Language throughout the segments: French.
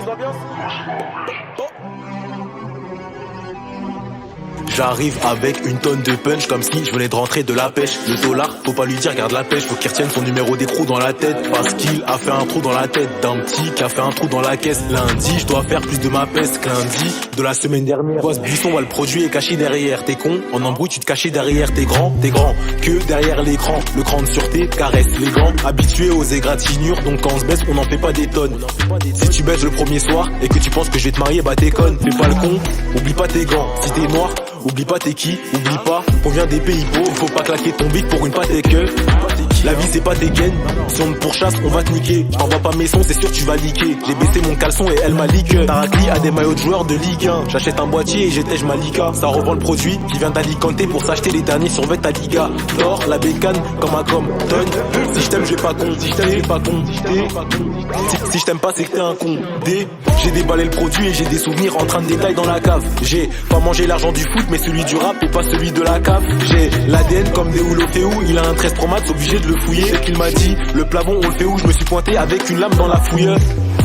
Mise d'ambiance. Oh. J'arrive avec une tonne de punch comme si je venais de rentrer de la pêche. Le dollar, faut pas lui dire garde la pêche, faut qu'il retienne son numéro d'écrou dans la tête. Parce qu'il a fait un trou dans la tête d'un petit qui a fait un trou dans la caisse. Lundi, je dois faire plus de ma peste que lundi de la semaine dernière. Vois ce buisson, le produit est caché derrière. T'es con, en embrouille tu te cachais derrière. T'es grand que derrière l'écran. Le cran de sûreté caresse les gants. Habitué aux égratignures, donc quand on se baisse on n'en fait pas des tonnes. Si tu baisses le premier soir et que tu penses que je vais te marier, bah t'es conne. Fais pas le con, oublie pas tes gants. Si t'es noir, oublie pas t'es qui, oublie pas qu'on vient des pays pauvres. Faut pas claquer ton big pour une pâte et que la vie c'est pas tes gains. Si on te pourchasse on va te niquer. Je t'envoie pas mes sons, c'est sûr tu vas liquer. J'ai baissé mon caleçon et elle m'a liqué. Tarakli a des maillots de joueurs de Ligue 1. J'achète un boîtier et j'étège Malika. Ça revend le produit qui vient d'Alicante pour s'acheter les derniers survêtements à Liga. D'or, la bécane comme un tonne. Si je t'aime je vais pas con, si je t'aime j'ai pas con. Si je t'aime pas c'est que t'es un con. J'ai déballé le produit et j'ai des souvenirs en train de détailler dans la cave. J'ai pas mangé l'argent du foot mais celui du rap et pas celui de la cave. J'ai l'ADN comme des Ouloféou. Il a un 13 Pro Max, obligé de le fouiller. C'est qu'il m'a dit le plafond on le fait où. Je me suis pointé avec une lame dans la fouille.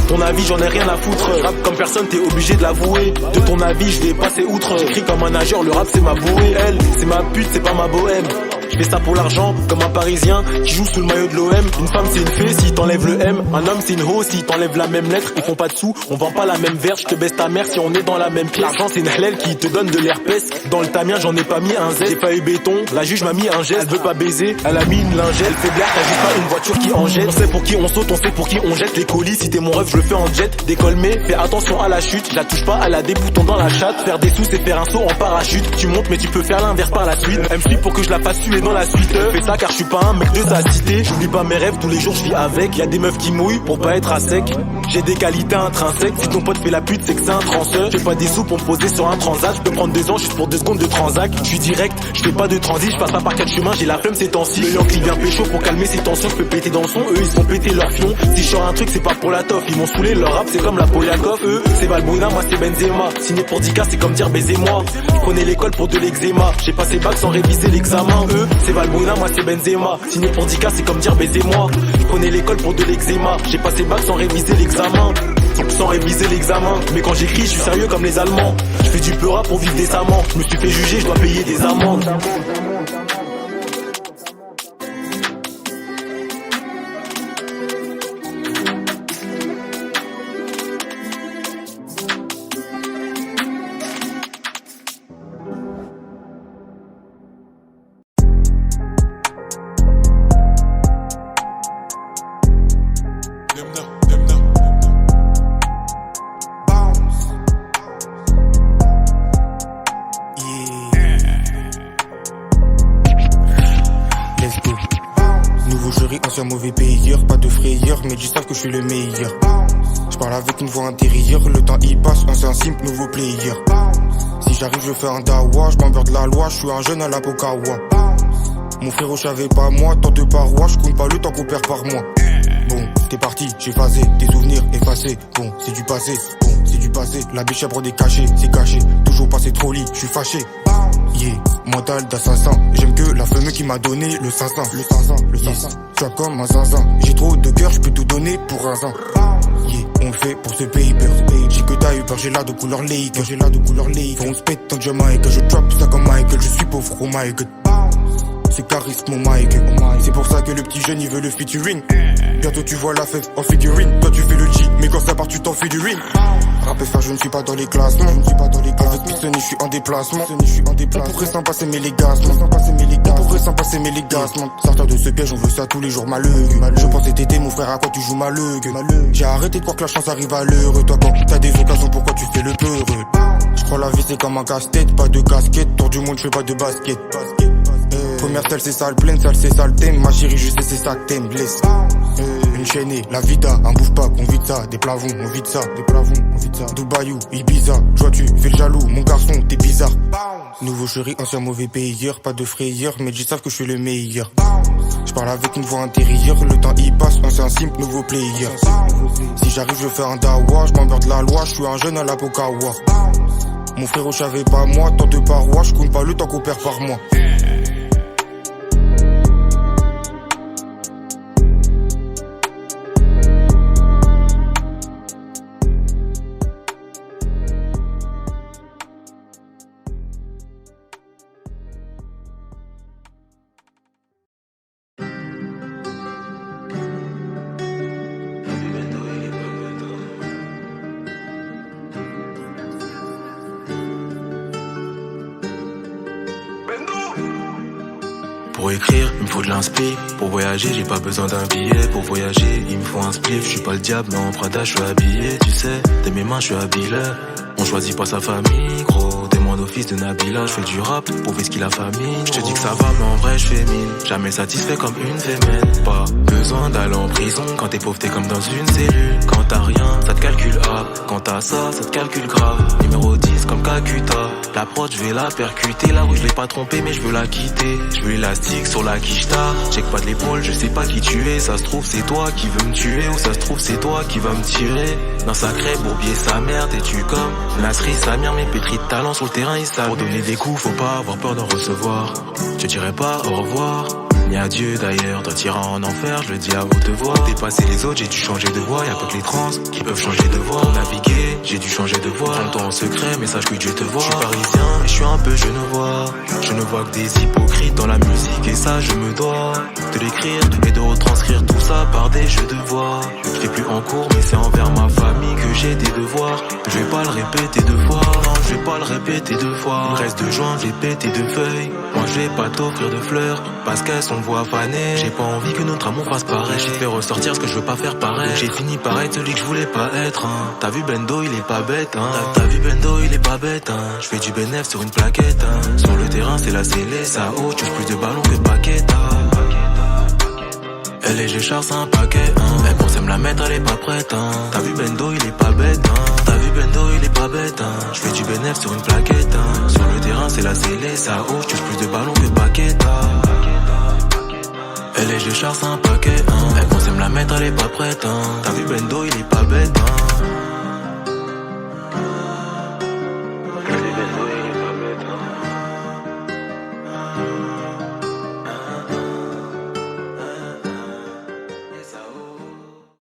Ton avis j'en ai rien à foutre. Rap comme personne t'es obligé de l'avouer. De ton avis je vais passer outre. J'écris comme un nageur, le rap c'est ma bouée. Elle c'est ma pute, c'est pas ma bohème. Je fais ça pour l'argent, comme un parisien qui joue sous le maillot de l'OM. Une femme c'est une fée si t'enlèves le M. Un homme c'est une ho si t'enlèves la même lettre. Ils font pas de sous, on vend pas la même verge. Je te baisse ta mère si on est dans la même pièce. L'argent c'est une halal qui te donne de l'herpès. Dans le tamien j'en ai pas mis un Z. J'ai pas eu béton, la juge m'a mis un geste. Elle veut pas baiser, elle a mis une lingette. Elle fait blaire, t'as juste pas une voiture qui en jette. On sait pour qui on saute, on sait pour qui on jette. Les colis, si t'es mon rêve je le fais en jet. Décolle mais fais attention à la chute. Je la touche pas, elle a des boutons dans la chatte. Faire des sous c'est faire un saut en parachute. Tu montes mais tu peux faire l'inverse par la suite. Elle me suit pour que je la fasse suer dans la suite. Fais ça car je suis pas un mec de sa cité. J'oublie pas mes rêves, tous les jours je vis avec. Y'a des meufs qui mouillent pour pas être à sec. J'ai des qualités intrinsèques. Si ton pote fait la pute c'est que c'est un transeur. J'ai pas des sous pour me poser sur un transat. Je peux prendre 2 ans juste pour 2 secondes de transac. Je suis direct, je fais pas de transit. Je passe pas par 4 chemins, j'ai la flemme ces temps-ci. Le Yankee vient pécho pour calmer ses tensions. Je peux péter dans le son, eux ils sont pété leur fion. Si je sors un truc c'est pas pour la toffe. Ils m'ont saoulé, leur rap c'est comme la Poliakov. Eux c'est Valbuena, moi c'est Benzema. Signé pour 10K c'est comme dire baisez-moi. Je prenais l'école pour de l'eczéma. J'ai passé bac sans réviser l'examen. Eux c'est Valbuena, moi c'est Benzema. Signé pour 10K c'est comme dire baisez-moi. Je prenais l'école pour de l'eczéma. J'ai passé bac sans réviser l'examen. Sans réviser l'examen. Mais quand j'écris je suis sérieux comme les Allemands. Je fais du peu rap pour vivre décemment. Je me suis fait juger, je dois payer des amendes. Ancien mauvais payeur, pas de frayeur, mais ils savent que je suis le meilleur. Je parle avec une voix intérieure, le temps y passe, ancien simple, nouveau player. Si j'arrive je fais un dawa, je m'en de la loi, je suis un jeune à la Pokawa. Mon frérot je savais pas moi, tant de parois, je compte pas le temps qu'on perd par mois. Bon, t'es parti, j'ai phasé, des souvenirs effacés. Bon, c'est du passé, la bichèbre des cachets, c'est caché. Toujours passé trop lit, je suis fâché. Yeah, mental d'assassin. J'aime que la femme qui m'a donné le 500. Yes, tu as comme un zinzin. J'ai trop de cœur, je peux tout donner pour un zin. Yeah, on le fait pour ce paper. J'ai que t'as eu peur, j'ai là de couleur Lake. Faut on se pète tant que je Mike. Je drop ça comme Michael, je suis pauvre, oh my god. C'est charisme, mon Mike. C'est pour ça que le petit jeune il veut le featuring. Bientôt tu vois la fête en figurine. Toi tu fais le G, mais quand ça part tu t'en fais du ring. Rap FR, je ne suis pas dans les classements. Avec pistonné, je suis en déplacement. On pourrait s'en passer mais les gaz. Sortir de ce piège, on veut ça tous les jours malheureux. Je pensais t'aider mon frère, à quoi tu joues malheureux. J'ai arrêté de croire que la chance arrive à l'heure. Toi quand t'as des occasions, pourquoi tu fais le peureux? Je crois la vie c'est comme un casse-tête, pas de casquette. Tour du monde, je fais pas de basket. Première salle c'est sale pleine, salle c'est sale thème. Ma chérie je sais c'est ça que t'aimes, blesse. Une chaînée, la vida, un bouffe pas, qu'on vide ça. Des plavons, on vide ça. Dubaïou, Ibiza, toi tu fais le jaloux. Mon garçon, t'es bizarre. Nouveau chéri, ancien mauvais payeur. Pas de frayeur, mais ils savent que je suis le meilleur. Je parle avec une voix intérieure. Le temps y passe, ancien simple, nouveau player. Si j'arrive je fais un dawa. Je m'en de la loi, je suis un jeune à la Pokawa. Mon frérot je savais pas moi, tant de parois. Je compte pas le temps qu'on perd par mois. Pour écrire, il me faut de l'inspi. Pour voyager, j'ai pas besoin d'un billet. Pour voyager, il me faut un spliff. Je suis pas le diable, mais en Prada, je suis habillé. Tu sais, de mes mains, je suis habillé. On choisit pas sa famille, gros. Demande au fils de Nabila, je fais du rap pour ce qu'il a famille. Je te dis que ça va, mais en vrai, je fais mine. Jamais satisfait comme une fémène. Pas besoin d'aller en prison. Quand t'es pauvre, t'es comme dans une cellule. Quand t'as rien, ça te calcule A. Quand t'as ça te calcule grave. Numéro 10 comme Kakuta. La prod, je vais la percuter. La rue, je l'ai pas trompée, mais je veux la quitter. Je veux l'élastique sur la quicheta. Check pas de l'épaule, je sais pas qui tu es. Ça se trouve, c'est toi qui veux me tuer. Ou ça se trouve, c'est toi qui va me tirer. Dans sacré bourbier, sa mère, t'es-tu comme Nasri, Samir, mes pétris de talent sur le terrain, ils savent. Pour donner des coups, faut pas avoir peur d'en recevoir. Je dirais pas au revoir, ni adieu d'ailleurs. Toi t'iras en enfer, je le dis à haute voix. Pour dépasser les autres, j'ai dû changer de voix. Y'a pas que les trans qui peuvent changer de voix. Pour naviguer, j'ai dû changer de voix. Prends-toi en secret, mais sache que Dieu te voit. Je suis parisien, mais je suis un peu genevois. Je ne vois que des hypocrites dans la musique, et ça je me dois de l'écrire et de retranscrire tout ça par des jeux de voix. Je fais plus en cours, mais c'est envers ma famille que j'ai des devoirs. Je vais pas le répéter deux fois, non, je vais pas le répéter deux fois. Il me reste 2 joints, j'ai pété 2 feuilles. Moi je vais pas t'offrir de fleurs, parce qu'elles sont voix fanées. J'ai pas envie que notre amour fasse pareil. J'ai fait ressortir ce que je veux pas faire pareil. J'ai fini par être celui que je voulais pas être, hein. T'as vu Bendo, il est pas bête, hein. T'as vu Bendo, il est pas bête, hein. Je fais du bénéf sur une plaquette, hein. Sur le terrain c'est la scellée, ça haut, tu plus de ballons que paquette, hein. Elle est G-Char, c'est un paquet, hein. Elle pensait me la mettre, elle est pas prête, hein. T'as vu Bendo, il est pas bête, hein. T'as vu Bendo, il est pas bête, hein. Je fais du bénéf sur une plaquette, hein. Sur le terrain, c'est la scellée, ça haut, tu plus de ballons que paquette, hein. Elle est G-Char, c'est un paquet, hein. Elle pensait me la mettre, elle est pas prête, hein. T'as vu Bendo, il est pas bête, hein.